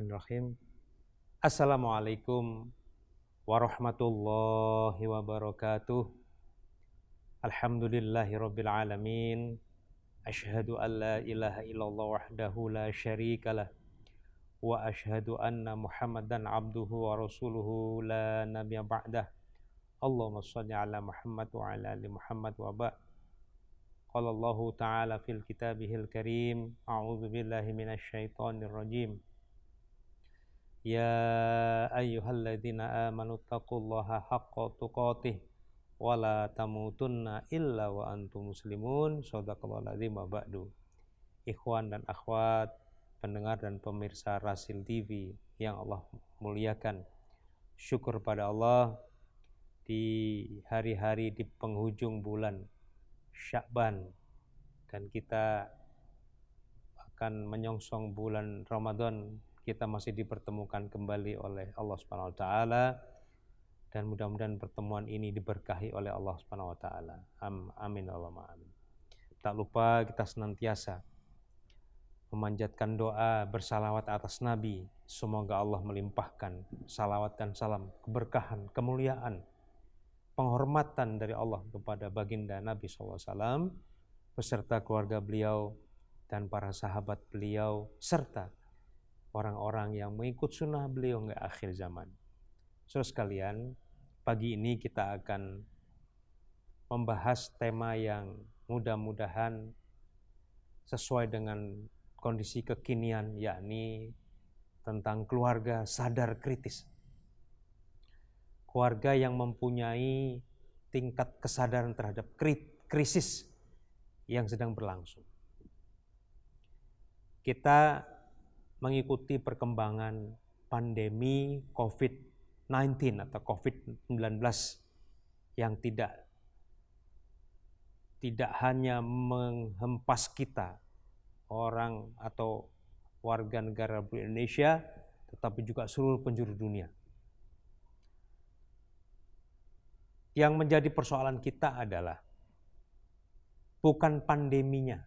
Bismillahirrahmanirrahim. Assalamualaikum warahmatullahi wabarakatuh. Alhamdulillahirabbil alamin. Asyhadu an la ilaha illallah wahdahu la syarikalah wa asyhadu anna Muhammadan abduhu wa rasuluhu la nabiyya ba'dah. Allahumma shalli ala Muhammad wa ala ali Muhammad wa ba'. Qala Allahu ta'ala fil kitabihil karim. A'udzu billahi minasy syaithanir rajim. Ya ayyuhalladzina amanu taqullaha haqqa tuqatih wa la tamutunna illa wa antum muslimun. Shadaqallahul azim wa ba'du. Ikhwan dan akhwat, pendengar dan pemirsa Rasil TV yang Allah muliakan. Syukur pada Allah di hari-hari di penghujung bulan Sya'ban, dan kita akan menyongsong bulan Ramadan. Kita masih dipertemukan kembali oleh Allah Subhanahu wa taala, dan mudah-mudahan pertemuan ini diberkahi oleh Allah Subhanahu wa taala. Amin Allahumma amin. Tak lupa kita senantiasa memanjatkan doa bersalawat atas Nabi. Semoga Allah melimpahkan salawat dan salam, keberkahan, kemuliaan, penghormatan dari Allah kepada baginda Nabi SAW beserta keluarga beliau dan para sahabat beliau serta orang-orang yang mengikut sunnah beliau hingga akhir zaman. Saudara sekalian, pagi ini kita akan membahas tema yang mudah-mudahan sesuai dengan kondisi kekinian, yakni tentang keluarga sadar kritis. Keluarga yang mempunyai tingkat kesadaran terhadap krisis yang sedang berlangsung. Kita mengikuti perkembangan pandemi COVID-19 atau COVID-19 yang tidak hanya menghempas kita, orang atau warga negara Indonesia, tetapi juga seluruh penjuru dunia. Yang menjadi persoalan kita adalah bukan pandeminya,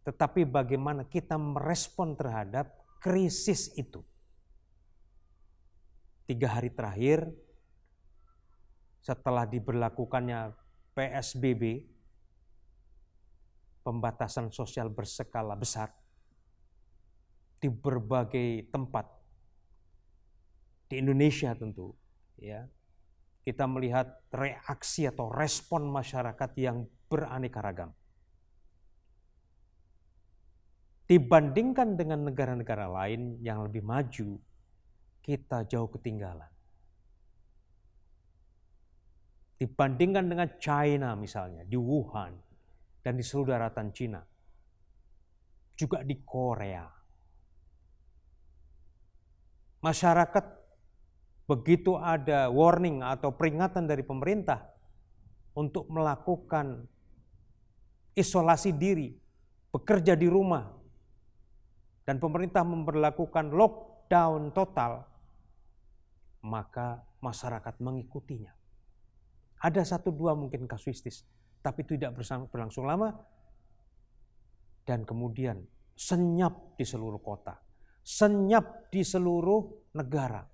tetapi bagaimana kita merespon terhadap krisis itu. 3 hari terakhir setelah diberlakukannya PSBB, pembatasan sosial berskala besar di berbagai tempat di Indonesia tentu, ya, kita melihat reaksi atau respon masyarakat yang beraneka ragam. Dibandingkan dengan negara-negara lain yang lebih maju, kita jauh ketinggalan. Dibandingkan dengan China misalnya, di Wuhan, dan di seluruh daratan Cina, juga di Korea. Masyarakat begitu ada warning atau peringatan dari pemerintah untuk melakukan isolasi diri, bekerja di rumah, dan pemerintah memberlakukan lockdown total, maka masyarakat mengikutinya. Ada 1-2 mungkin kasuistis, tapi tidak berlangsung lama, dan kemudian senyap di seluruh kota, senyap di seluruh negara.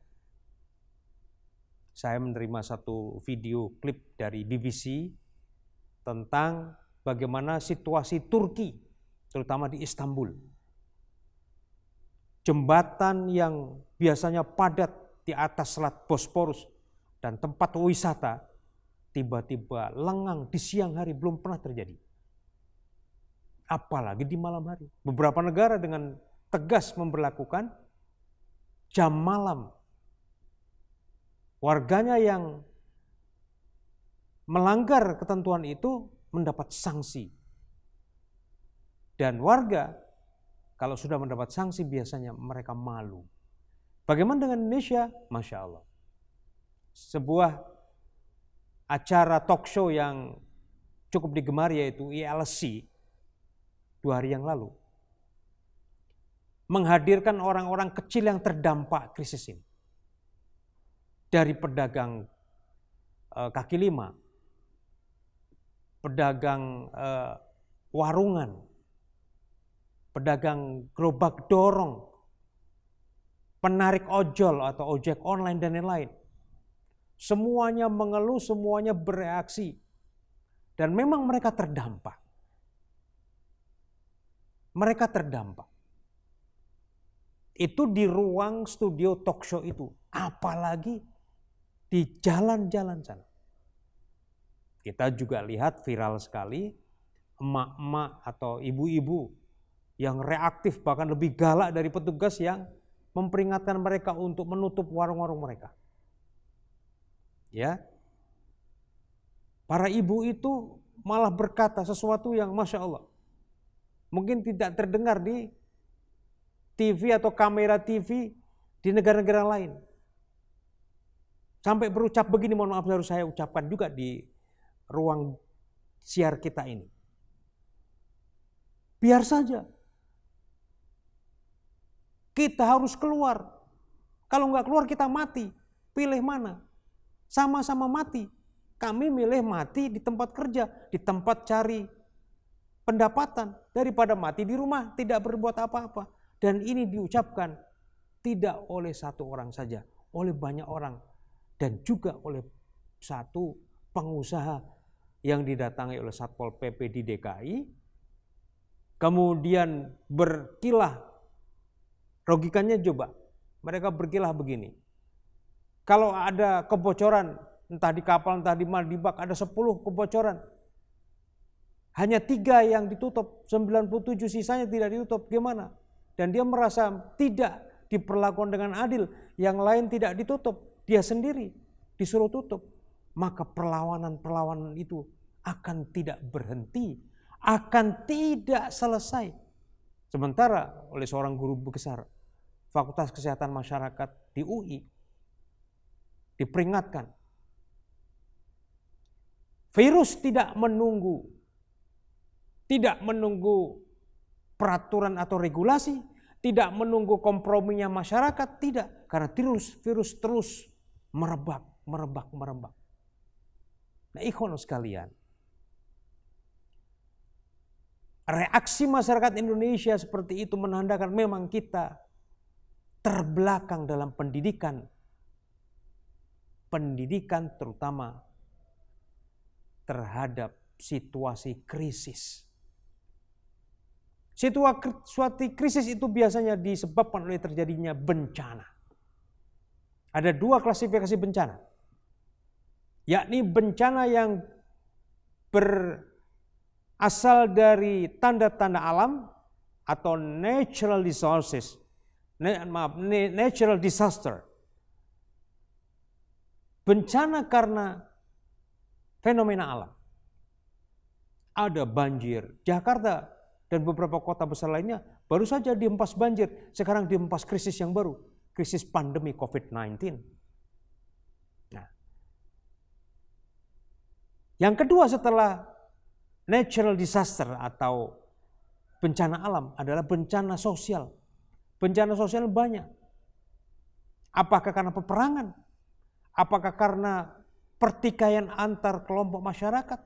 Saya menerima satu video klip dari BBC tentang bagaimana situasi Turki, terutama di Istanbul. Jembatan yang biasanya padat di atas Selat Bosporus dan tempat wisata tiba-tiba lengang di siang hari, belum pernah terjadi. Apalagi di malam hari. Beberapa negara dengan tegas memberlakukan jam malam. Warganya yang melanggar ketentuan itu mendapat sanksi. Dan warga kalau sudah mendapat sanksi biasanya mereka malu. Bagaimana dengan Indonesia? Masya Allah. Sebuah acara talk show yang cukup digemari yaitu ILC 2 hari yang lalu menghadirkan orang-orang kecil yang terdampak krisis ini. Dari pedagang kaki lima, pedagang warungan, pedagang gerobak dorong, penarik ojol atau ojek online dan lain-lain. Semuanya mengeluh, semuanya bereaksi. Dan memang mereka terdampak. Mereka terdampak. Itu di ruang studio talk show itu. Apalagi di jalan-jalan sana. Kita juga lihat viral sekali emak-emak atau ibu-ibu yang reaktif bahkan lebih galak dari petugas yang memperingatkan mereka untuk menutup warung-warung mereka. Ya. Para ibu itu malah berkata sesuatu yang Masya Allah. Mungkin tidak terdengar di TV atau kamera TV di negara-negara lain. Sampai berucap begini, mohon maaf harus saya ucapkan juga di ruang siar kita ini. Biar saja. Kita harus keluar. Kalau nggak keluar kita mati. Pilih mana? Sama-sama mati. Kami milih mati di tempat kerja, di tempat cari pendapatan. Daripada mati di rumah, tidak berbuat apa-apa. Dan ini diucapkan tidak oleh satu orang saja, oleh banyak orang. Dan juga oleh satu pengusaha yang didatangi oleh Satpol PP di DKI, kemudian berkilah, logikanya coba, mereka berkilah begini, kalau ada kebocoran, entah di kapal, entah di mana, di bak, ada 10 kebocoran, hanya 3 yang ditutup, 97 sisanya tidak ditutup, gimana? Dan dia merasa tidak diperlakukan dengan adil, yang lain tidak ditutup, dia sendiri disuruh tutup. Maka perlawanan-perlawanan itu akan tidak berhenti, akan tidak selesai. Sementara oleh seorang guru besar Fakultas Kesehatan Masyarakat di UI diperingatkan, virus tidak menunggu peraturan atau regulasi, tidak menunggu komprominya masyarakat, tidak. Karena virus terus merebak. Nah, ikhwan sekalian, reaksi masyarakat Indonesia seperti itu menandakan memang kita terbelakang dalam pendidikan. Pendidikan terutama terhadap situasi krisis. Situasi krisis itu biasanya disebabkan oleh terjadinya bencana. Ada 2 klasifikasi bencana. Yakni bencana yang berasal dari tanda-tanda alam atau natural disaster. Bencana karena fenomena alam. Ada banjir. Jakarta dan beberapa kota besar lainnya baru saja dihempas banjir. Sekarang dihempas krisis yang baru. Krisis pandemi COVID-19. Yang kedua setelah natural disaster atau bencana alam adalah bencana sosial. Bencana sosial banyak. Apakah karena peperangan? Apakah karena pertikaian antar kelompok masyarakat?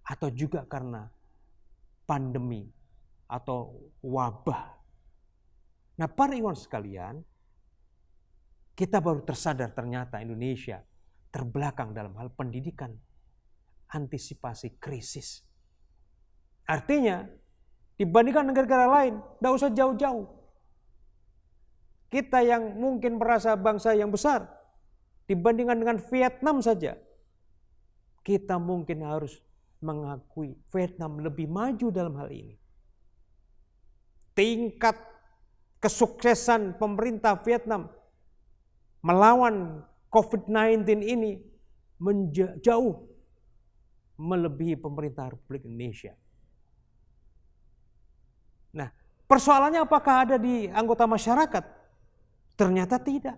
Atau juga karena pandemi atau wabah? Nah, para ikhwan sekalian, kita baru tersadar ternyata Indonesia terbelakang dalam hal pendidikan antisipasi krisis. Artinya, dibandingkan negara-negara lain, tidak usah jauh-jauh. Kita yang mungkin merasa bangsa yang besar, dibandingkan dengan Vietnam saja, kita mungkin harus mengakui Vietnam lebih maju dalam hal ini. Tingkat kesuksesan pemerintah Vietnam melawan COVID-19 ini jauh melebihi pemerintah Republik Indonesia. Nah, persoalannya apakah ada di anggota masyarakat? Ternyata tidak.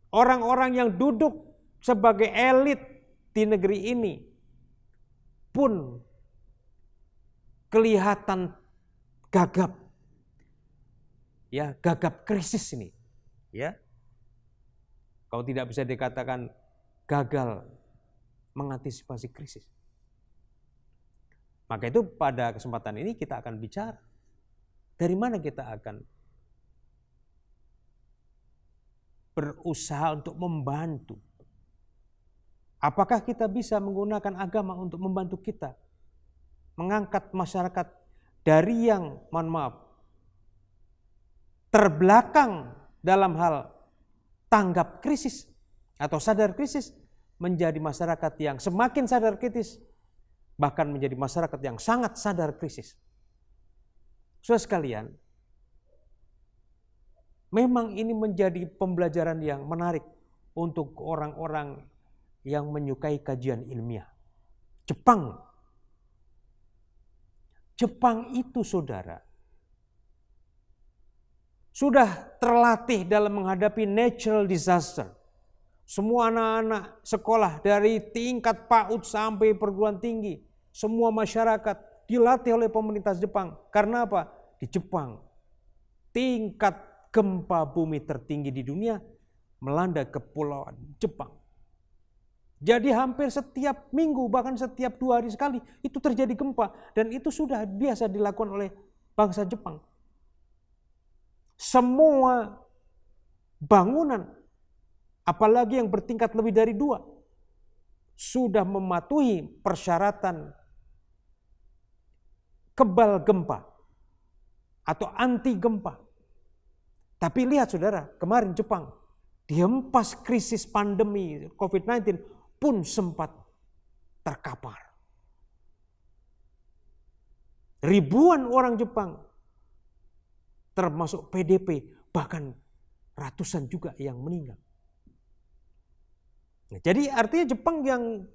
Orang-orang yang duduk sebagai elit di negeri ini pun kelihatan gagap. Ya, gagap krisis ini. Ya. Kalau tidak bisa dikatakan gagal mengantisipasi krisis. Maka itu pada kesempatan ini kita akan bicara dari mana kita akan berusaha untuk membantu. Apakah kita bisa menggunakan agama untuk membantu kita mengangkat masyarakat dari yang, mohon maaf, terbelakang dalam hal tanggap krisis atau sadar krisis, menjadi masyarakat yang semakin sadar kritis, bahkan menjadi masyarakat yang sangat sadar krisis. Saudara sekalian, memang ini menjadi pembelajaran yang menarik untuk orang-orang yang menyukai kajian ilmiah. Jepang itu, saudara, sudah terlatih dalam menghadapi natural disaster. Semua anak-anak sekolah dari tingkat PAUD sampai perguruan tinggi, semua masyarakat dilatih oleh pemerintah Jepang. Karena apa? Di Jepang, tingkat gempa bumi tertinggi di dunia melanda kepulauan Jepang. Jadi hampir setiap minggu, bahkan setiap 2 hari sekali, itu terjadi gempa. Dan itu sudah biasa dilakukan oleh bangsa Jepang. Semua bangunan, apalagi yang bertingkat lebih dari 2, sudah mematuhi persyaratan kebal gempa atau anti gempa. Tapi lihat saudara, kemarin Jepang dihempas krisis pandemi COVID-19 pun sempat terkapar. Ribuan orang Jepang, termasuk PDP, bahkan ratusan juga yang meninggal. Jadi artinya Jepang yang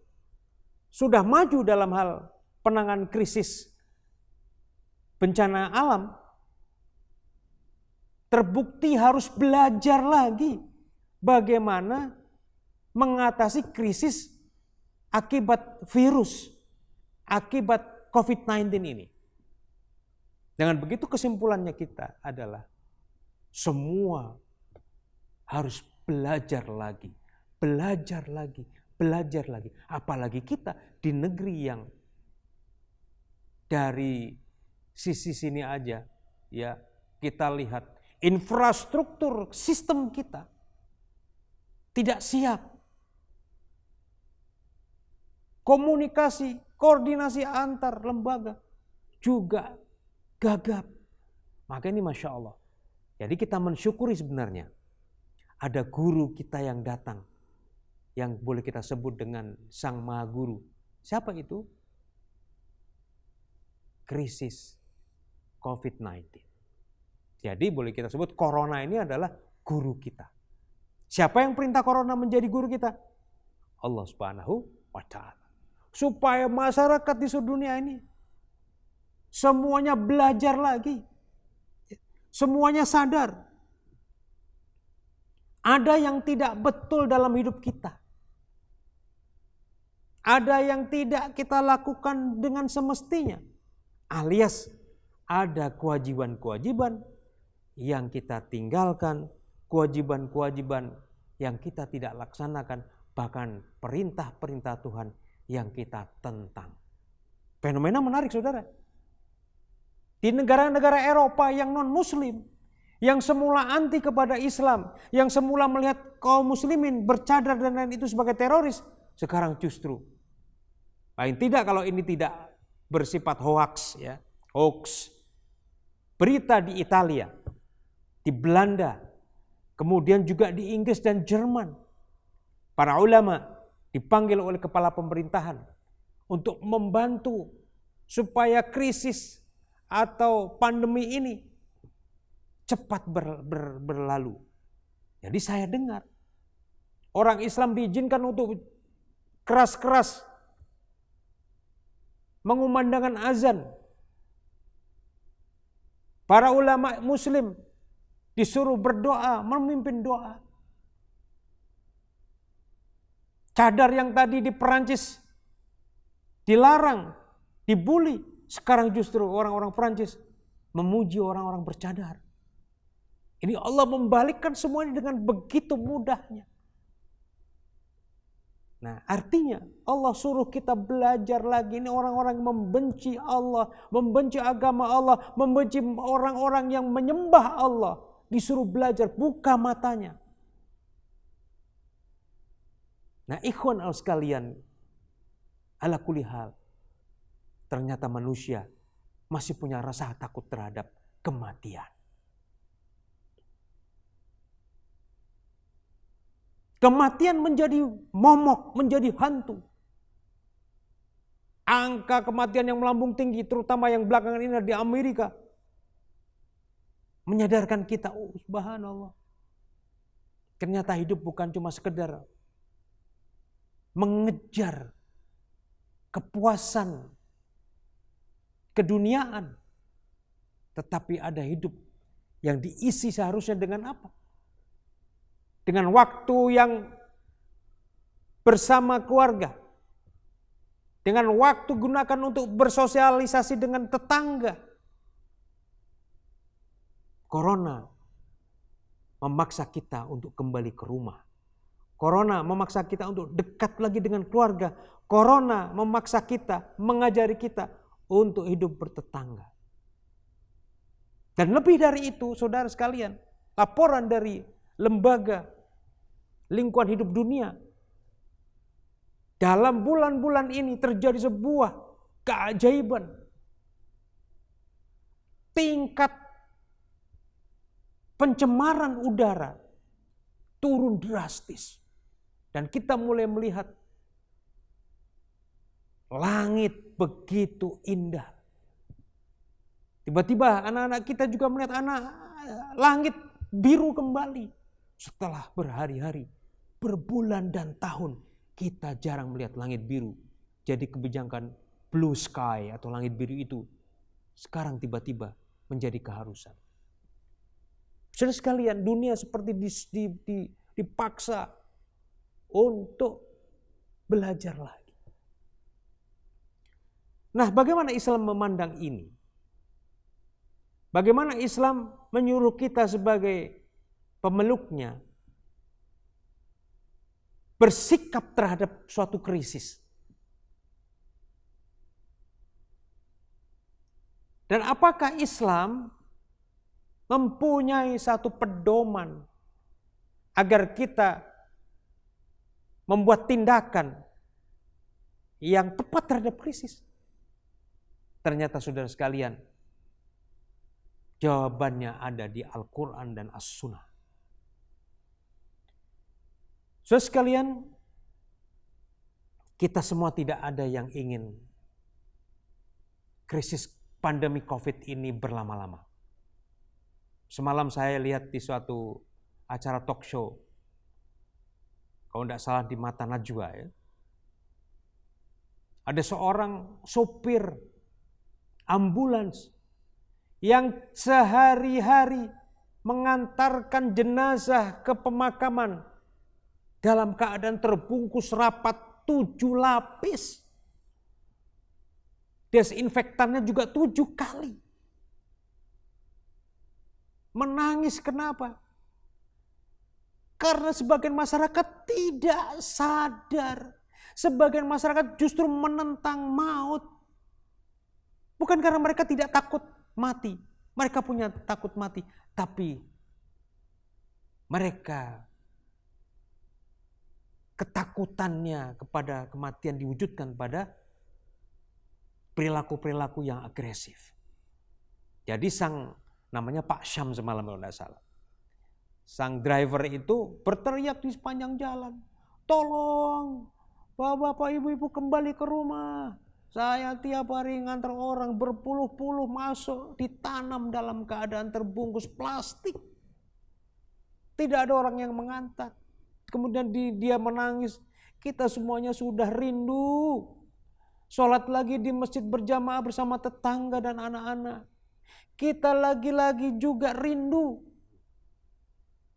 sudah maju dalam hal penanganan krisis bencana alam, terbukti harus belajar lagi bagaimana mengatasi krisis akibat virus, akibat COVID-19 ini. Dengan begitu kesimpulannya kita adalah semua harus belajar lagi. Belajar lagi. Apalagi kita di negeri yang dari sisi sini aja, ya, kita lihat infrastruktur sistem kita tidak siap. Komunikasi, koordinasi antar lembaga juga gagap. Maka ini Masya Allah. Jadi kita mensyukuri sebenarnya ada guru kita yang datang, yang boleh kita sebut dengan Sang Maha Guru. Siapa itu? Krisis COVID-19. Jadi boleh kita sebut Corona ini adalah guru kita. Siapa yang perintah Corona menjadi guru kita? Allah Subhanahu wa Ta'ala. Supaya masyarakat di seluruh dunia ini semuanya belajar lagi. Semuanya sadar. Ada yang tidak betul dalam hidup kita. Ada yang tidak kita lakukan dengan semestinya. Alias ada kewajiban-kewajiban yang kita tinggalkan, kewajiban-kewajiban yang kita tidak laksanakan, bahkan perintah-perintah Tuhan yang kita tentang. Fenomena menarik saudara. Di negara-negara Eropa yang non-muslim, yang semula anti kepada Islam, yang semula melihat kaum muslimin bercadar dan lain itu sebagai teroris, sekarang justru paling tidak kalau ini tidak bersifat hoax, ya, hoax. Berita di Italia, di Belanda, kemudian juga di Inggris dan Jerman, para ulama dipanggil oleh kepala pemerintahan untuk membantu supaya krisis atau pandemi ini cepat berlalu. Jadi saya dengar orang Islam diizinkan untuk keras-keras mengumandangkan azan. Para ulama muslim disuruh berdoa, memimpin doa. Cadar yang tadi di Perancis dilarang, dibully. Sekarang justru orang-orang Perancis memuji orang-orang bercadar. Ini Allah membalikkan semuanya dengan begitu mudahnya. Nah, artinya Allah suruh kita belajar lagi. Ini orang-orang yang membenci Allah, membenci agama Allah, membenci orang-orang yang menyembah Allah. Disuruh belajar, buka matanya. Nah, ikhwan sekalian, ala kulli hal, ternyata manusia masih punya rasa takut terhadap kematian. Kematian menjadi momok, menjadi hantu. Angka kematian yang melambung tinggi, terutama yang belakangan ini di Amerika, menyadarkan kita, oh subhanallah, ternyata hidup bukan cuma sekedar mengejar kepuasan keduniaan, tetapi ada hidup yang diisi seharusnya dengan apa? Dengan waktu yang bersama keluarga, dengan waktu gunakan untuk bersosialisasi dengan tetangga. Corona memaksa kita untuk kembali ke rumah. Corona memaksa kita untuk dekat lagi dengan keluarga. Corona memaksa kita, mengajari kita untuk hidup bertetangga. Dan lebih dari itu, saudara sekalian, laporan dari lembaga lingkungan hidup dunia, dalam bulan-bulan ini terjadi sebuah keajaiban. Tingkat pencemaran udara turun drastis. Dan kita mulai melihat langit begitu indah. Tiba-tiba anak-anak kita juga melihat langit biru kembali. Setelah berhari-hari, berbulan dan tahun, kita jarang melihat langit biru. Jadi kebijakan blue sky atau langit biru itu sekarang tiba-tiba menjadi keharusan. Saudara sekalian, dunia seperti dipaksa untuk belajar lagi. Nah, bagaimana Islam memandang ini? Bagaimana Islam menyuruh kita sebagai pemeluknya bersikap terhadap suatu krisis? Dan apakah Islam mempunyai satu pedoman agar kita membuat tindakan yang tepat terhadap krisis? Ternyata saudara sekalian, jawabannya ada di Al-Quran dan As-Sunnah. Saudara sekalian, kita semua tidak ada yang ingin krisis pandemi COVID ini berlama-lama. Semalam saya lihat di suatu acara talk show, kalau tidak salah di Mata Najwa ya, ada seorang sopir ambulans yang sehari-hari mengantarkan jenazah ke pemakaman dalam keadaan terbungkus rapat 7 lapis. Desinfektannya juga 7 kali. Menangis kenapa? Karena sebagian masyarakat tidak sadar. Sebagian masyarakat justru menentang maut. Bukan karena mereka tidak takut mati. Mereka punya takut mati. Tapi mereka ketakutannya kepada kematian diwujudkan pada perilaku-perilaku yang agresif. Jadi namanya Pak Syam semalam kalau tidak salah. Sang driver itu berteriak di sepanjang jalan. Tolong, bapak ibu-ibu kembali ke rumah. Saya tiap hari ngantar orang berpuluh-puluh masuk ditanam dalam keadaan terbungkus plastik. Tidak ada orang yang mengantar. Kemudian dia menangis. Kita semuanya sudah rindu. Sholat lagi di masjid berjamaah bersama tetangga dan anak-anak. Kita lagi-lagi juga rindu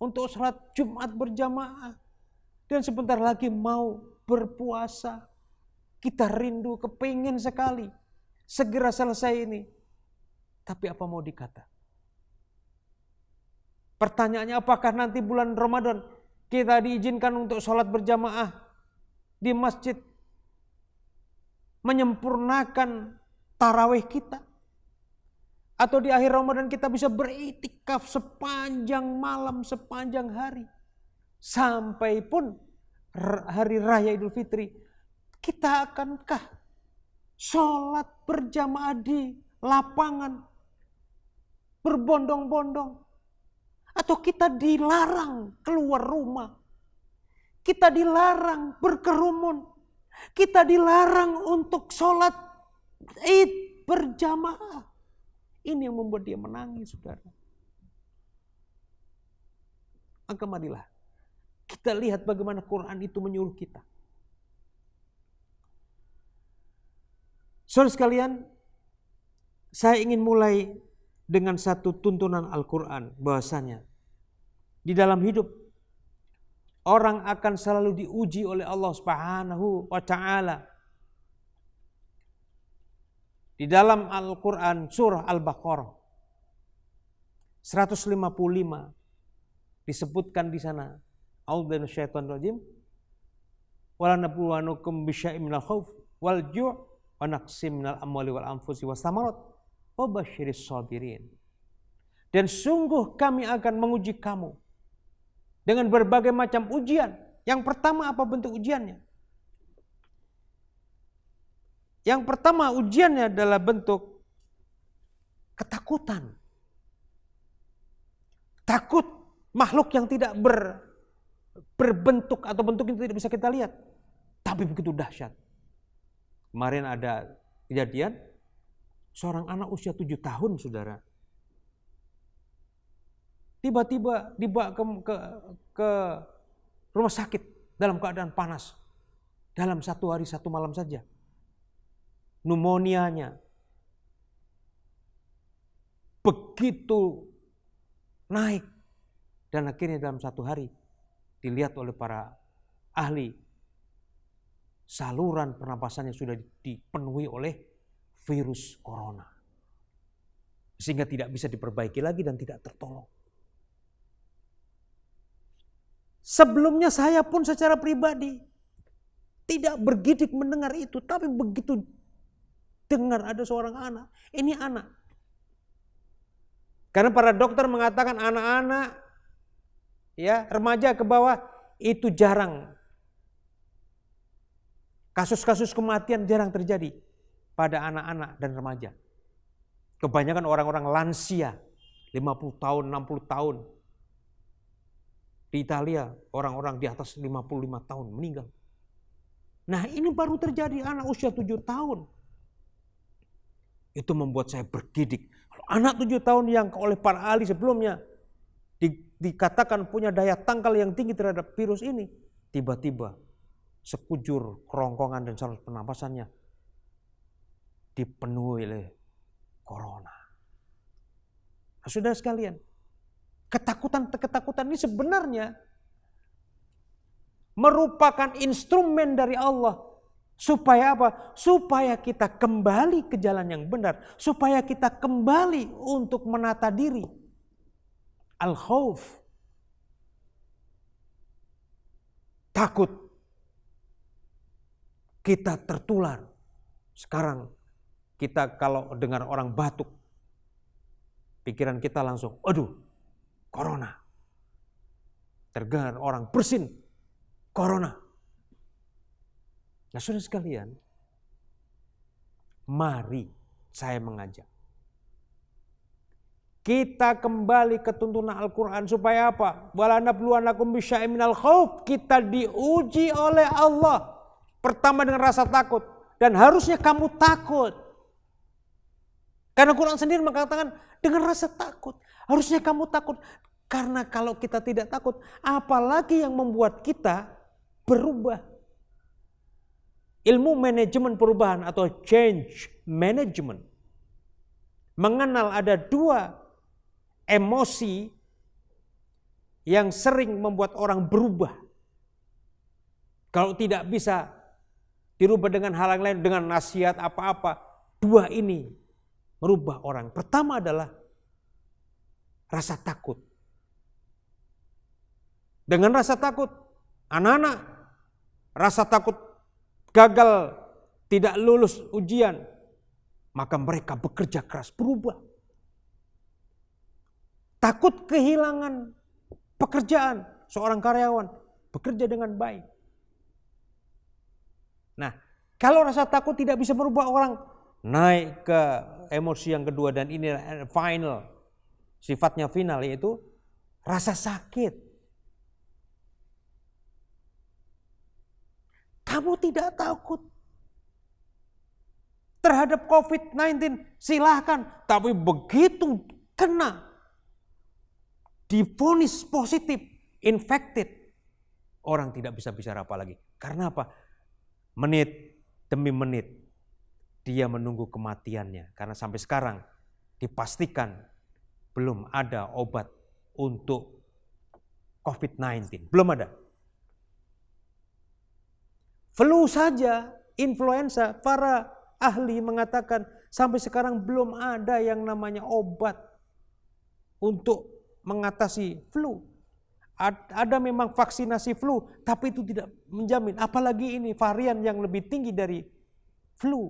untuk sholat Jumat berjamaah. Dan sebentar lagi mau berpuasa. Kita rindu, kepingin sekali segera selesai ini. Tapi apa mau dikata? Pertanyaannya, apakah nanti bulan Ramadan kita diizinkan untuk sholat berjamaah di masjid, menyempurnakan tarawih kita? Atau di akhir Ramadan kita bisa beriktikaf sepanjang malam, sepanjang hari. Sampai pun hari raya Idul Fitri, kita akankah sholat berjamaah di lapangan berbondong-bondong? Atau kita dilarang keluar rumah? Kita dilarang berkerumun. Kita dilarang untuk sholat Id berjamaah. Ini yang membuat dia menangis, saudara. Maka marilah kita lihat bagaimana Quran itu menyuruh kita. Saudara sekalian, saya ingin mulai dengan satu tuntunan Al-Quran, bahwasanya di dalam hidup orang akan selalu diuji oleh Allah Subhanahu wa Ta'ala. Di dalam Al-Quran surah Al-Baqarah 155 disebutkan di sana, a'udzu minasyaitonir rajim, wala nabluwanukum bisyai'in minal khauf wal ju' wa naqsim minal amwali wal anfusi was samarat wa basyiris sabirin. Dan sungguh kami akan menguji kamu dengan berbagai macam ujian. Yang pertama, apa bentuk ujiannya? Yang pertama, ujiannya adalah bentuk ketakutan. Takut makhluk yang tidak berbentuk atau bentuk yang tidak bisa kita lihat, tapi begitu dahsyat. Kemarin ada kejadian seorang anak usia 7 tahun, saudara, tiba-tiba dibawa ke rumah sakit dalam keadaan panas dalam 1 hari 1 malam saja. Pneumonia-nya begitu naik dan akhirnya dalam 1 hari dilihat oleh para ahli, saluran pernapasannya sudah dipenuhi oleh virus corona, sehingga tidak bisa diperbaiki lagi dan tidak tertolong. Sebelumnya saya pun secara pribadi tidak bergidik mendengar itu, tapi begitu dengar ada seorang anak, ini anak. Karena para dokter mengatakan anak-anak, ya, remaja ke bawah itu jarang. Kasus-kasus kematian jarang terjadi pada anak-anak dan remaja. Kebanyakan orang-orang lansia, 50 tahun, 60 tahun. Di Italia, orang-orang di atas 55 tahun meninggal. Nah, ini baru terjadi anak usia 7 tahun. Itu membuat saya bergidik. Kalau anak 7 tahun yang oleh para ahli sebelumnya dikatakan punya daya tangkal yang tinggi terhadap virus ini, tiba-tiba sekujur kerongkongan dan saluran pernapasannya dipenuhi oleh corona. Nah, saudara sekalian, ketakutan ini sebenarnya merupakan instrumen dari Allah. Supaya apa? Supaya kita kembali ke jalan yang benar. Supaya kita kembali untuk menata diri. Al-khauf. Takut. Kita tertular. Sekarang kita kalau dengar orang batuk, pikiran kita langsung, aduh, corona. Terdengar orang bersin, corona. Nah, saudara sekalian, mari saya mengajak kita kembali ke tuntunan Al-Quran supaya apa? Wala nabluwanakum bisyai'in minal khauf. Kita diuji oleh Allah. Pertama dengan rasa takut. Dan harusnya kamu takut. Karena Quran sendiri mengatakan dengan rasa takut. Harusnya kamu takut. Karena kalau kita tidak takut, apalagi yang membuat kita berubah. Ilmu manajemen perubahan atau change management mengenal ada 2 emosi yang sering membuat orang berubah. Kalau tidak bisa dirubah dengan hal yang lain, dengan nasihat apa-apa, 2 ini merubah orang. Pertama adalah rasa takut. Dengan rasa takut, anak-anak rasa takut gagal, tidak lulus ujian, maka mereka bekerja keras, berubah. Takut kehilangan pekerjaan, seorang karyawan bekerja dengan baik, Nah, kalau rasa takut tidak bisa merubah orang, naik ke emosi yang kedua, dan ini final, sifatnya final, yaitu rasa sakit. Kamu tidak takut terhadap COVID-19, silahkan. Tapi begitu kena, divonis positif, infected, orang tidak bisa bicara apa lagi. Karena apa? Menit demi menit dia menunggu kematiannya. Karena sampai sekarang dipastikan belum ada obat untuk COVID-19. Belum ada. Flu saja, influenza, para ahli mengatakan sampai sekarang belum ada yang namanya obat untuk mengatasi flu. Ada memang vaksinasi flu, tapi itu tidak menjamin. Apalagi ini varian yang lebih tinggi dari flu,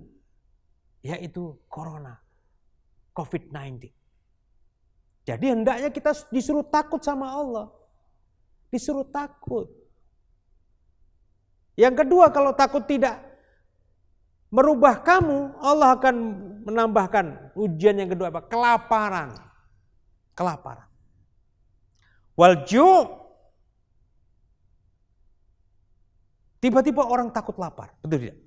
yaitu corona, COVID-19. Jadi hendaknya kita disuruh takut sama Allah. Disuruh takut. Yang kedua, kalau takut tidak merubah kamu, Allah akan menambahkan ujian yang kedua apa? Kelaparan. Kelaparan. Walju'. Tiba-tiba orang takut lapar, betul tidak?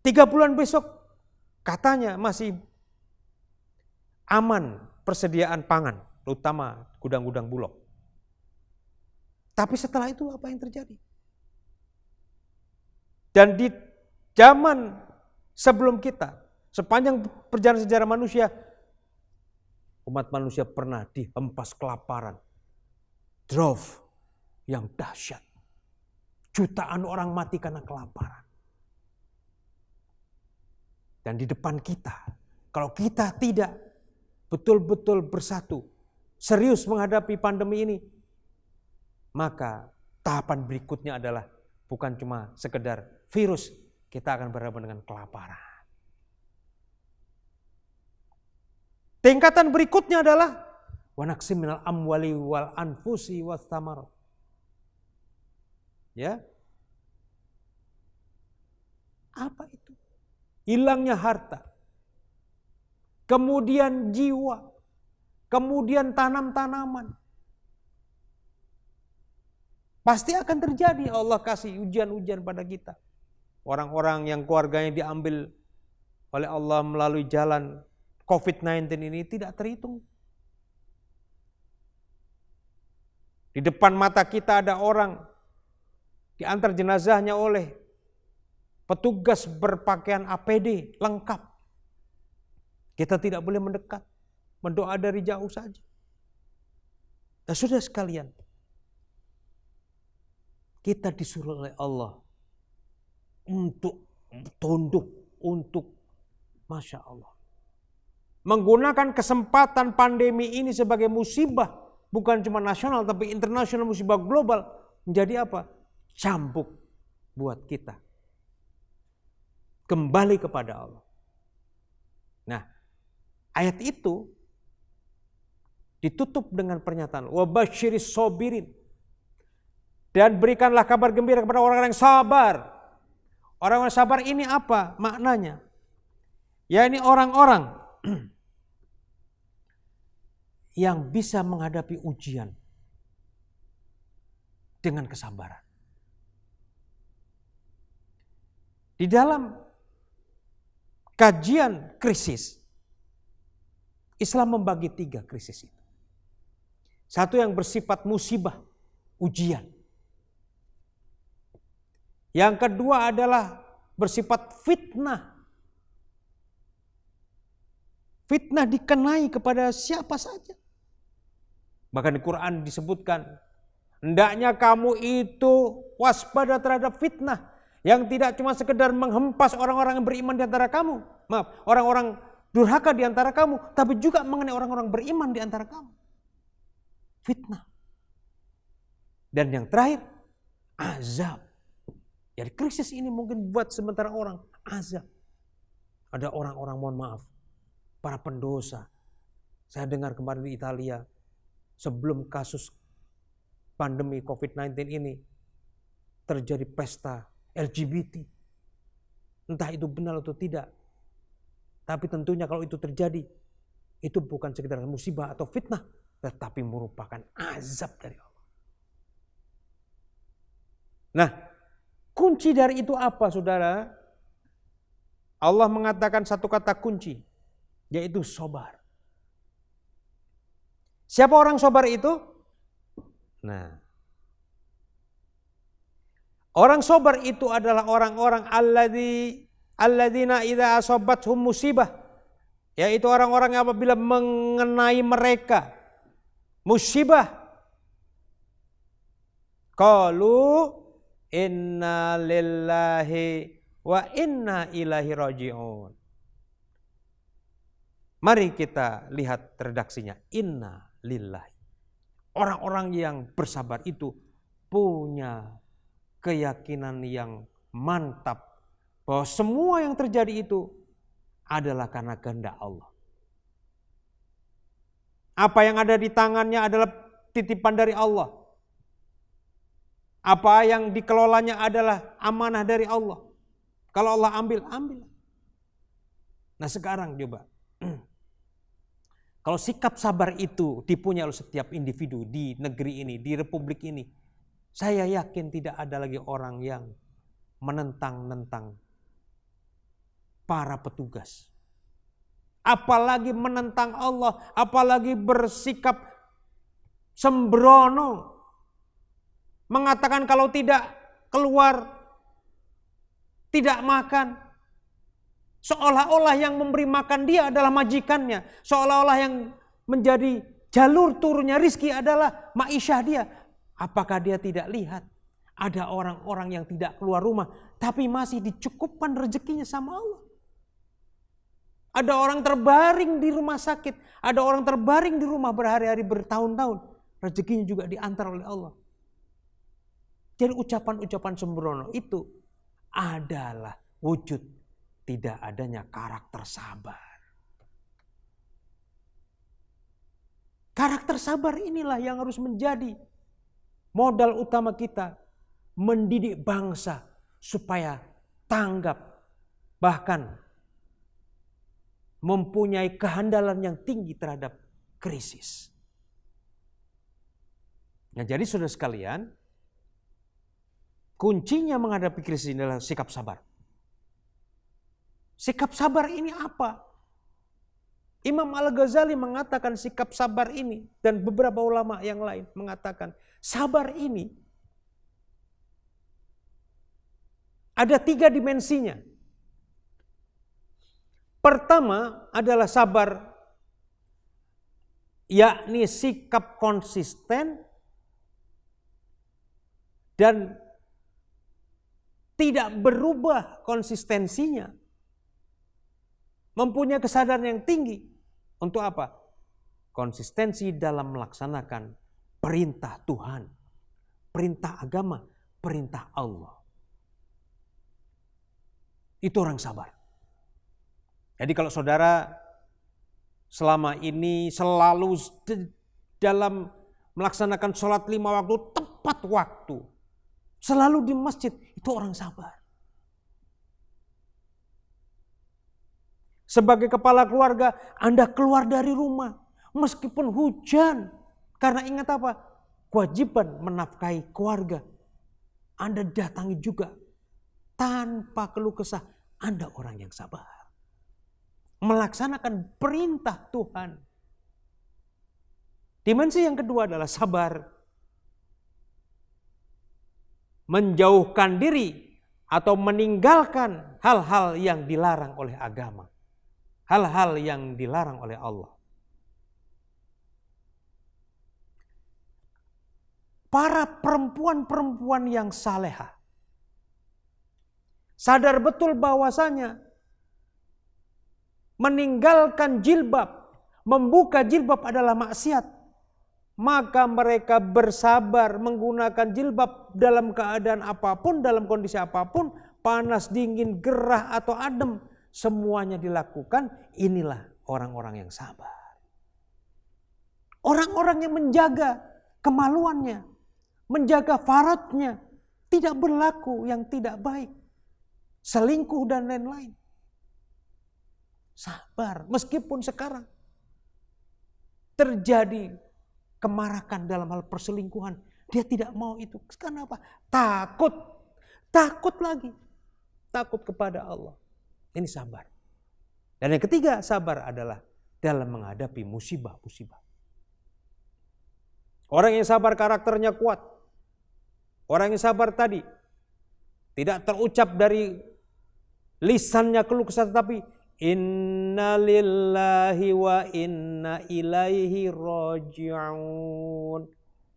3 bulan besok katanya masih aman persediaan pangan, terutama gudang-gudang Bulog. Tapi setelah itu apa yang terjadi? Dan di zaman sebelum kita, sepanjang perjalanan sejarah manusia, umat manusia pernah dihempas kelaparan, drought yang dahsyat. Jutaan orang mati karena kelaparan. Dan di depan kita, kalau kita tidak betul-betul bersatu, serius menghadapi pandemi ini, maka tahapan berikutnya adalah bukan cuma sekedar virus, kita akan berhadapan dengan kelaparan. Tingkatan berikutnya adalah wa naqsim minal amwali wal anfusi was thamarat. Ya. Apa itu? Hilangnya harta. Kemudian jiwa. Kemudian tanam-tanaman. Pasti akan terjadi, Allah kasih ujian-ujian pada kita. Orang-orang yang keluarganya diambil oleh Allah melalui jalan COVID-19 ini tidak terhitung. Di depan mata kita ada orang diantar jenazahnya oleh petugas berpakaian APD lengkap. Kita tidak boleh mendekat, mendoa dari jauh saja. Nah, sudah sekalian, kita disuruh oleh Allah untuk tunduk, untuk Masya Allah, menggunakan kesempatan pandemi ini sebagai musibah, bukan cuma nasional tapi internasional, musibah global, menjadi apa? Cambuk buat kita kembali kepada Allah. Nah, ayat itu ditutup dengan pernyataan wabasyiris sobirin, dan berikanlah kabar gembira kepada orang-orang yang sabar. Orang-orang sabar ini apa maknanya? Ya, ini orang-orang yang bisa menghadapi ujian dengan kesabaran. Di dalam kajian krisis, Islam membagi 3 krisis itu. Satu yang bersifat musibah, ujian. Yang kedua adalah bersifat fitnah. Fitnah dikenai kepada siapa saja. Bahkan di Quran disebutkan, hendaknya kamu itu waspada terhadap fitnah yang tidak cuma sekedar menghempas orang-orang yang beriman di antara kamu, orang-orang durhaka di antara kamu, tapi juga mengenai orang-orang beriman di antara kamu. Fitnah. Dan yang terakhir, azab. Jadi krisis ini mungkin buat sementara orang azab. Ada orang-orang, mohon maaf, para pendosa. Saya dengar kemarin di Italia, sebelum kasus pandemi COVID-19 ini, terjadi pesta LGBT. Entah itu benar atau tidak. Tapi tentunya kalau itu terjadi, itu bukan sekedar musibah atau fitnah, tetapi merupakan azab dari Allah. Nah, kunci dari itu apa, saudara? Allah mengatakan satu kata kunci, yaitu sabar. Siapa orang sabar itu? Nah, orang sabar itu adalah orang-orang alladzina idza asabathum musibah, yaitu orang-orang yang apabila mengenai mereka musibah, qalu inna lillahi wa inna ilaihi raji'un. Mari kita lihat redaksinya. Inna lillahi. Orang-orang yang bersabar itu punya keyakinan yang mantap bahwa semua yang terjadi itu adalah karena kehendak Allah. Apa yang ada di tangannya adalah titipan dari Allah. Apa yang dikelolanya adalah amanah dari Allah. Kalau Allah ambil, ambil. Nah sekarang coba. Kalau sikap sabar itu dipunyai oleh setiap individu di negeri ini, di republik ini, saya yakin tidak ada lagi orang yang menentang-nentang para petugas. Apalagi menentang Allah, apalagi bersikap sembrono. Mengatakan kalau tidak keluar, tidak makan. Seolah-olah yang memberi makan dia adalah majikannya. Seolah-olah yang menjadi jalur turunnya rizki adalah ma'isyah dia. Apakah dia tidak lihat? Ada orang-orang yang tidak keluar rumah, tapi masih dicukupkan rezekinya sama Allah. Ada orang terbaring di rumah sakit. Ada orang terbaring di rumah berhari-hari bertahun-tahun. Rezekinya juga diantar oleh Allah. Jadi ucapan-ucapan sembrono itu adalah wujud tidak adanya karakter sabar. Karakter sabar inilah yang harus menjadi modal utama kita mendidik bangsa supaya tanggap, bahkan mempunyai kehandalan yang tinggi terhadap krisis. Nah, jadi saudara sekalian, kuncinya menghadapi krisis ini adalah sikap sabar. Sikap sabar ini apa? Imam Al-Ghazali mengatakan sikap sabar ini, dan beberapa ulama yang lain mengatakan sabar ini ada 3 dimensinya. Pertama adalah sabar, yakni sikap konsisten dan tidak berubah konsistensinya. Mempunyai kesadaran yang tinggi. Untuk apa? Konsistensi dalam melaksanakan perintah Tuhan, perintah agama, perintah Allah. Itu orang sabar. Jadi kalau saudara selama ini selalu dalam melaksanakan sholat 5 waktu tepat waktu, selalu di masjid, itu orang sabar. Sebagai kepala keluarga, Anda keluar dari rumah meskipun hujan. Karena ingat apa? Kewajiban menafkahi keluarga. Anda datangi juga tanpa keluh kesah. Anda orang yang sabar. Melaksanakan perintah Tuhan. Dimensi yang kedua adalah sabar menjauhkan diri atau meninggalkan hal-hal yang dilarang oleh agama. Hal-hal yang dilarang oleh Allah. Para perempuan-perempuan yang salehah sadar betul bahwasanya meninggalkan jilbab, membuka jilbab adalah maksiat. Maka mereka bersabar menggunakan jilbab dalam keadaan apapun, dalam kondisi apapun, panas, dingin, gerah atau adem. Semuanya dilakukan. Inilah orang-orang yang sabar. Orang-orang yang menjaga kemaluannya, menjaga faradnya, Tidak berlaku yang tidak baik. Selingkuh dan lain-lain. Sabar. Meskipun sekarang terjadi kemarahan dalam hal perselingkuhan. Dia tidak mau itu. Kenapa? Takut. Takut lagi. Takut kepada Allah. Ini sabar. Dan yang ketiga, sabar adalah dalam menghadapi musibah-musibah. Orang yang sabar karakternya kuat. Orang yang sabar tadi tidak terucap dari lisannya keluh kesah, tetapi inna lillahi wa inna ilaihi raji'un.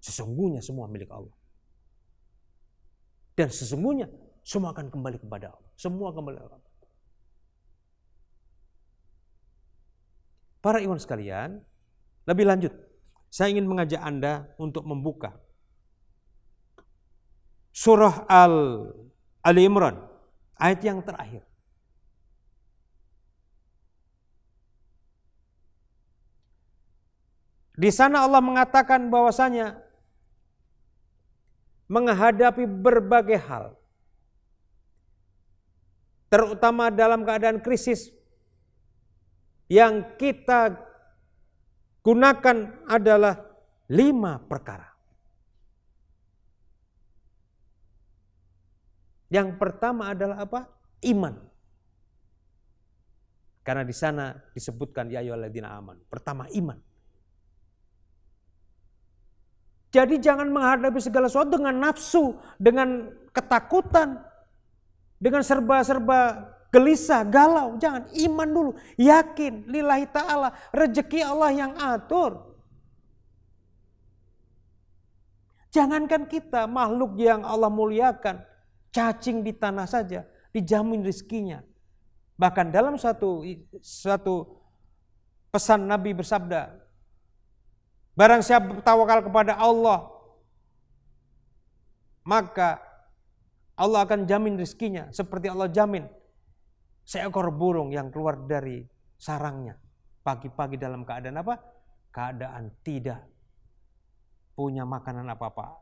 Sesungguhnya semua milik Allah. Dan sesungguhnya semua akan kembali kepada Allah. Semua kembali kepada Allah. Para ikhwan sekalian, lebih lanjut, saya ingin mengajak Anda untuk membuka surah Ali Imran, ayat yang terakhir. Di sana Allah mengatakan bahwasanya menghadapi berbagai hal, terutama dalam keadaan krisis, yang kita gunakan adalah 5 perkara. Yang pertama adalah apa? Iman. Karena di sana disebutkan ya ayyuhalladzina amanu. Pertama iman. Jadi jangan menghadapi segala sesuatu dengan nafsu, dengan ketakutan, dengan serba-serba gelisah, galau. Jangan, iman dulu. Yakin lillahi ta'ala, rezeki Allah yang atur. Jangankan kita, makhluk yang Allah muliakan, cacing di tanah saja dijamin rezekinya. Bahkan dalam satu pesan Nabi bersabda, barang siapa bertawakal kepada Allah, maka Allah akan jamin rezekinya seperti Allah jamin seekor burung yang keluar dari sarangnya pagi-pagi dalam keadaan apa? Keadaan tidak punya makanan apa-apa.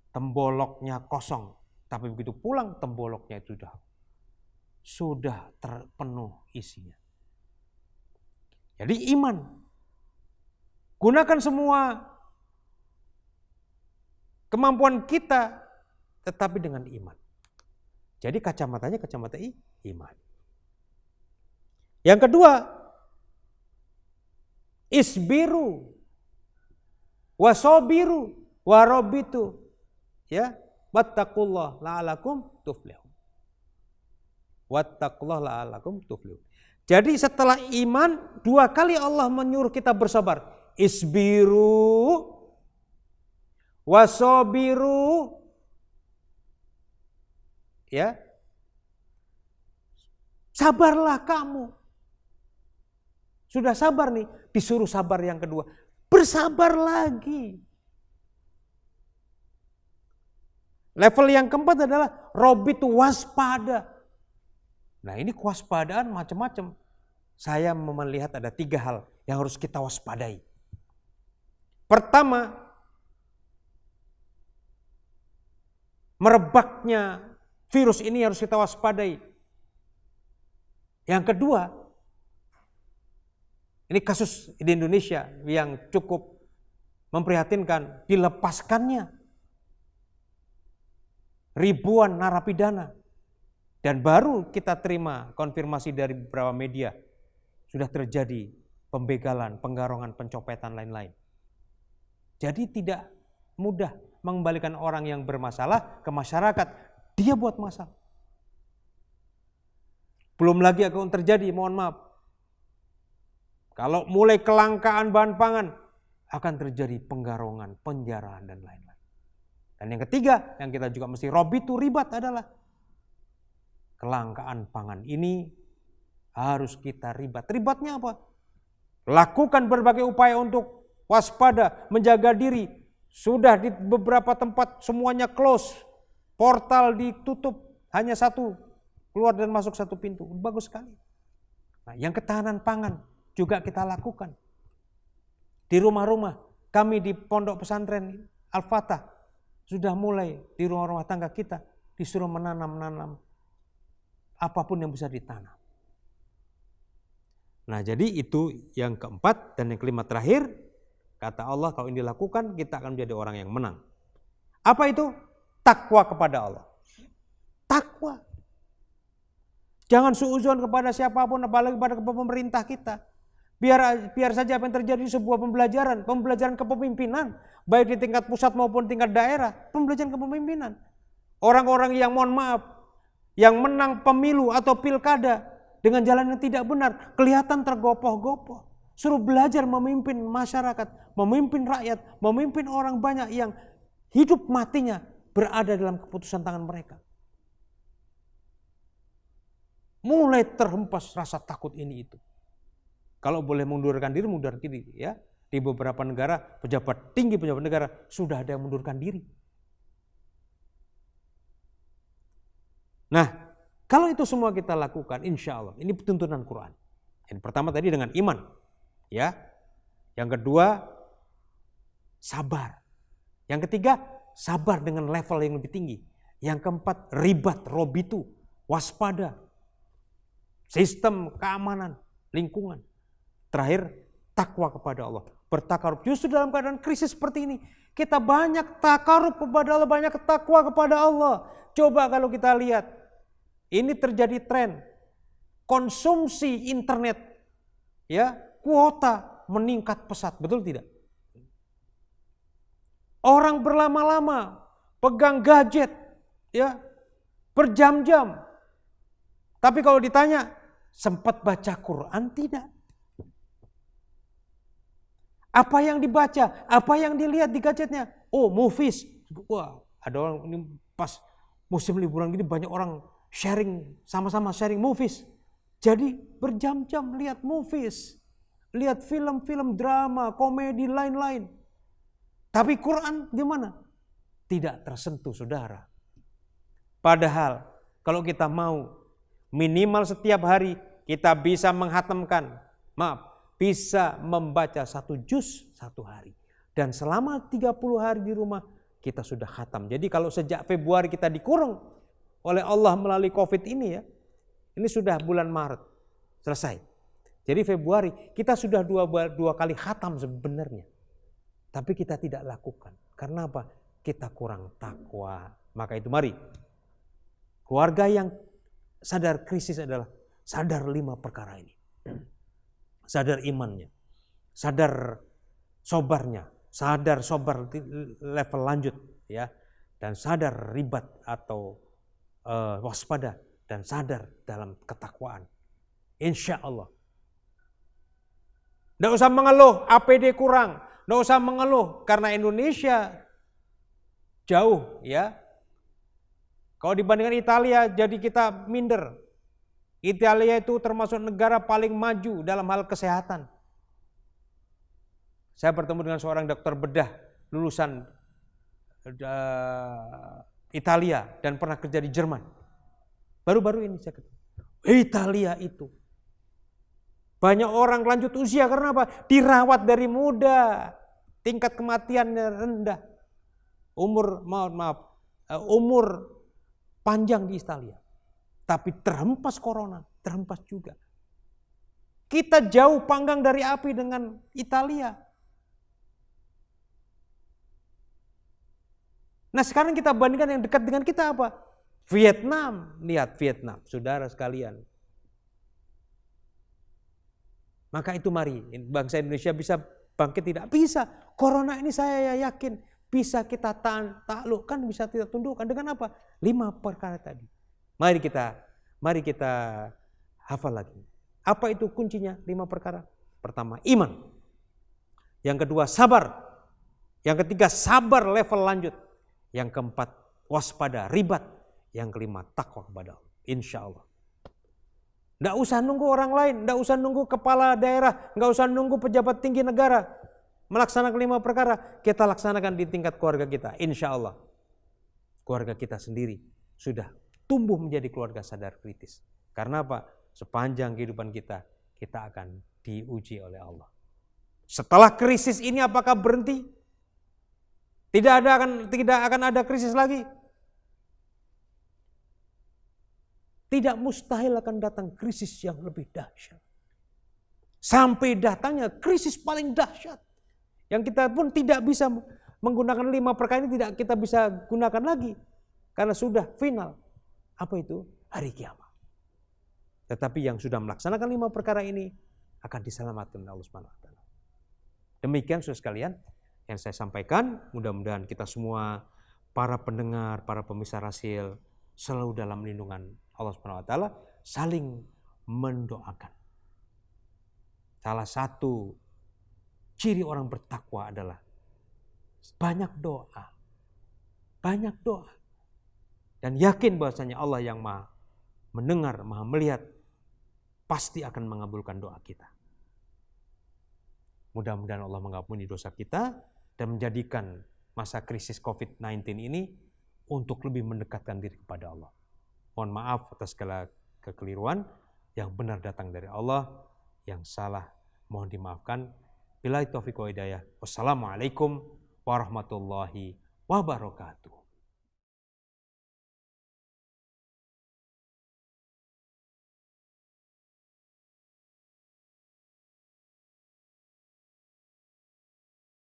Temboloknya kosong. Tapi begitu pulang temboloknya itu sudah terpenuh isinya. Jadi iman. Gunakan semua kemampuan kita tetapi dengan iman. Jadi kacamatanya kacamata iman. Yang kedua, isbiru wasobiru warobitu, ya, wattaqullah la'alakum tuflihun. Wattaqullah la'alakum tuflihun. Jadi setelah iman 2 kali Allah menyuruh kita bersabar. Isbiru wasobiru, ya, sabarlah kamu. Sudah sabar nih, disuruh sabar yang kedua. Bersabar lagi. Level yang keempat adalah robitu, waspada. Nah ini kewaspadaan macam-macam. Saya melihat ada 3 hal yang harus kita waspadai. Pertama, merebaknya virus ini harus kita waspadai. Yang kedua, ini kasus di Indonesia yang cukup memprihatinkan, dilepaskannya ribuan narapidana. Dan baru kita terima konfirmasi dari beberapa media, sudah terjadi pembegalan, penggarongan, pencopetan, lain-lain. Jadi tidak mudah mengembalikan orang yang bermasalah ke masyarakat. Dia buat masalah. Belum lagi akan terjadi, mohon maaf, kalau mulai kelangkaan bahan pangan, akan terjadi penggarongan, penjarahan, dan lain-lain. Dan yang ketiga, yang kita juga mesti robitu ribat adalah kelangkaan pangan ini harus kita ribat. Ribatnya apa? Lakukan berbagai upaya untuk waspada, menjaga diri. Sudah di beberapa tempat semuanya close, portal ditutup, hanya 1 keluar dan masuk 1 pintu. Bagus sekali. Nah, yang ketahanan pangan juga kita lakukan. Di rumah-rumah, kami di pondok pesantren Al-Fatah Sudah mulai di rumah tangga kita disuruh menanam apapun yang bisa ditanam. Nah, jadi itu yang keempat, dan yang kelima terakhir, kata Allah kalau ini dilakukan kita akan menjadi orang yang menang. Apa itu? Takwa kepada Allah. Takwa. Jangan suudzon kepada siapapun, apalagi kepada pemerintah kita. Biar saja apa yang terjadi sebuah pembelajaran kepemimpinan, baik di tingkat pusat maupun tingkat daerah, pembelajaran kepemimpinan. Orang-orang yang mohon maaf, yang menang pemilu atau pilkada dengan jalan yang tidak benar, kelihatan tergopoh-gopoh. Suruh belajar memimpin masyarakat, memimpin rakyat, memimpin orang banyak yang hidup matinya berada dalam keputusan tangan mereka. Mulai terhempas rasa takut ini itu. Kalau boleh mundurkan diri ya. Di beberapa negara, pejabat negara sudah ada yang mundurkan diri. Nah, kalau itu semua kita lakukan, insya Allah, ini tuntunan Quran. Yang pertama tadi dengan iman, ya. Yang kedua, sabar. Yang ketiga, sabar dengan level yang lebih tinggi. Yang keempat, ribat, robitu, waspada, sistem keamanan, lingkungan. Terakhir, takwa kepada Allah. Bertakarub. Justru dalam keadaan krisis seperti ini, kita banyak takarub kepada Allah, banyak takwa kepada Allah. Coba kalau kita lihat, ini terjadi tren konsumsi internet, ya, kuota meningkat pesat, betul tidak? Orang berlama-lama pegang gadget, ya, berjam-jam. Tapi kalau ditanya, sempat baca Quran tidak? Apa yang dibaca, apa yang dilihat di gadgetnya? Oh, movies. Wah, ada orang ini pas musim liburan gini banyak orang sharing, sama-sama sharing movies. Jadi berjam-jam lihat movies, lihat film-film drama, komedi, lain-lain. Tapi Quran gimana? Tidak tersentuh, saudara. Padahal kalau kita mau minimal setiap hari kita bisa menghatamkan, bisa membaca 1 juz 1 hari. Dan selama 30 hari di rumah kita sudah khatam. Jadi kalau sejak Februari kita dikurung oleh Allah melalui COVID ini ya, ini sudah bulan Maret selesai. Jadi Februari kita sudah dua kali khatam sebenarnya. Tapi kita tidak lakukan. Karena apa? Kita kurang takwa. Maka itu mari. Keluarga yang sadar krisis adalah sadar 5 perkara ini. Sadar imannya, sadar sobarnya, sadar sobar level lanjut, ya, dan sadar ribat atau waspada, dan sadar dalam ketakwaan. Insya Allah. Tidak usah mengeluh APD kurang, tidak usah mengeluh karena Indonesia jauh, ya. Kalau dibandingkan Italia, jadi kita minder. Italia itu termasuk negara paling maju dalam hal kesehatan. Saya bertemu dengan seorang dokter bedah lulusan Italia dan pernah kerja di Jerman. Baru-baru ini saya ketemu. Italia itu banyak orang lanjut usia karena apa? Dirawat dari muda, tingkat kematiannya rendah. Umur panjang di Italia. Tapi terhempas corona, terhempas juga. Kita jauh panggang dari api dengan Italia. Nah sekarang kita bandingkan yang dekat dengan kita apa? Vietnam. Lihat Vietnam, saudara sekalian. Maka itu mari, bangsa Indonesia bisa bangkit tidak? Bisa. Corona ini saya yakin bisa kita taklukkan, bisa kita tundukkan dengan apa? 5 perkara tadi. Mari kita hafal lagi. Apa itu kuncinya? 5 perkara. Pertama, iman. Yang kedua, sabar. Yang ketiga, sabar level lanjut. Yang keempat, waspada, ribat. Yang kelima, takwa kepada Allah. Insya Allah. Tidak usah nunggu orang lain, tidak usah nunggu kepala daerah, tidak usah nunggu pejabat tinggi negara. Melaksanakan 5 perkara, kita laksanakan di tingkat keluarga kita. Insya Allah. Keluarga kita sendiri sudah tumbuh menjadi keluarga sadar kritis. Karena apa? Sepanjang kehidupan kita akan diuji oleh Allah. Setelah krisis ini apakah berhenti? Tidak akan ada krisis lagi. Tidak mustahil akan datang krisis yang lebih dahsyat. Sampai datangnya krisis paling dahsyat. Yang kita pun tidak bisa menggunakan 5 perkara ini, tidak kita bisa gunakan lagi. Karena sudah final. Apa itu? Hari kiamat. Tetapi yang sudah melaksanakan 5 perkara ini akan diselamatkan oleh Allah Subhanahu wa taala. Demikian saudara sekalian yang saya sampaikan. Mudah-mudahan kita semua, para pendengar, para pemirsa Rasil, selalu dalam lindungan Allah Subhanahu wa taala, saling mendoakan. Salah satu ciri orang bertakwa adalah banyak doa. Banyak doa. Dan yakin bahwasanya Allah yang Maha mendengar, Maha melihat, pasti akan mengabulkan doa kita. Mudah-mudahan Allah mengampuni dosa kita dan menjadikan masa krisis COVID-19 ini untuk lebih mendekatkan diri kepada Allah. Mohon maaf atas segala kekeliruan, yang benar datang dari Allah, yang salah mohon dimaafkan. Billahi taufiq wa hidayah. Wassalamualaikum warahmatullahi wabarakatuh.